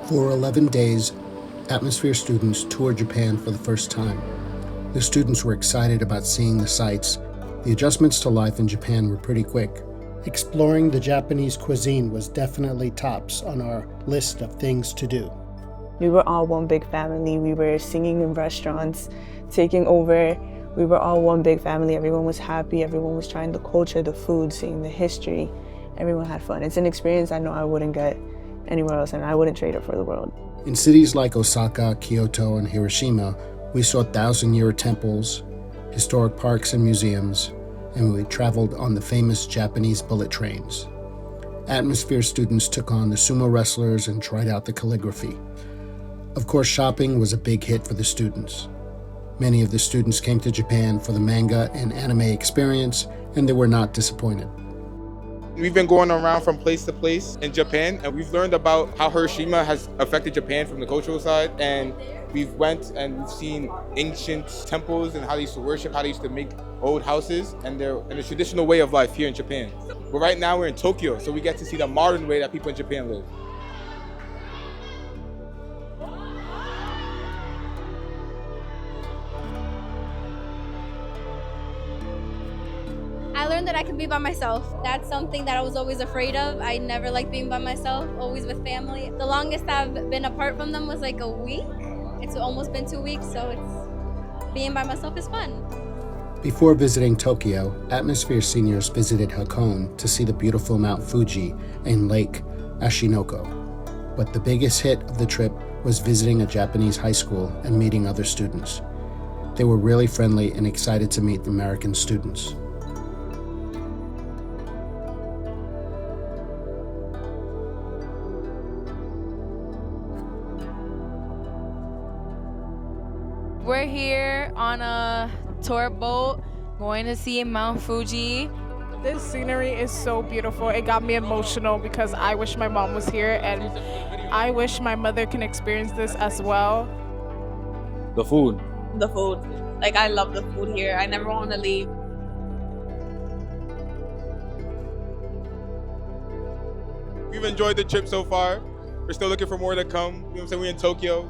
For 11 days, Atmosphere students toured Japan for the first time. The students were excited about seeing the sights. The adjustments to life in Japan were pretty quick. Exploring the Japanese cuisine was definitely tops on our list of things to do. We were all one big family. We were singing in restaurants, taking over. We were all one big family. Everyone was happy. Everyone was trying the culture, the food, seeing the history. Everyone had fun. It's an experience I know I wouldn't get anywhere else, and I wouldn't trade it for the world. In cities like Osaka, Kyoto, and Hiroshima, we saw 1,000-year temples, historic parks and museums, and we traveled on the famous Japanese bullet trains. Atmosphere students took on the sumo wrestlers and tried out the calligraphy. Of course, shopping was a big hit for the students. Many of the students came to Japan for the manga and anime experience, and they were not disappointed. We've been going around from place to place in Japan, and we've learned about how Hiroshima has affected Japan from the cultural side. And we've went and we've seen ancient temples and how they used to worship, how they used to make old houses, and the traditional way of life here in Japan. But right now we're in Tokyo, so we get to see the modern way that people in Japan live. I learned that I can be by myself. That's something that I was always afraid of. I never liked being by myself, always with family. The longest I've been apart from them was like a week. It's almost been 2 weeks, so being by myself is fun. Before visiting Tokyo, Atmosphere seniors visited Hakone to see the beautiful Mount Fuji and Lake Ashinoko. But the biggest hit of the trip was visiting a Japanese high school and meeting other students. They were really friendly and excited to meet American students. We're here on a tour boat going to see Mount Fuji. This scenery is so beautiful. It got me emotional because I wish my mom was here and I wish my mother can experience this as well. The food. The food. Like, I love the food here. I never want to leave. We've enjoyed the trip so far. We're still looking for more to come. You know what I'm saying? We're in Tokyo.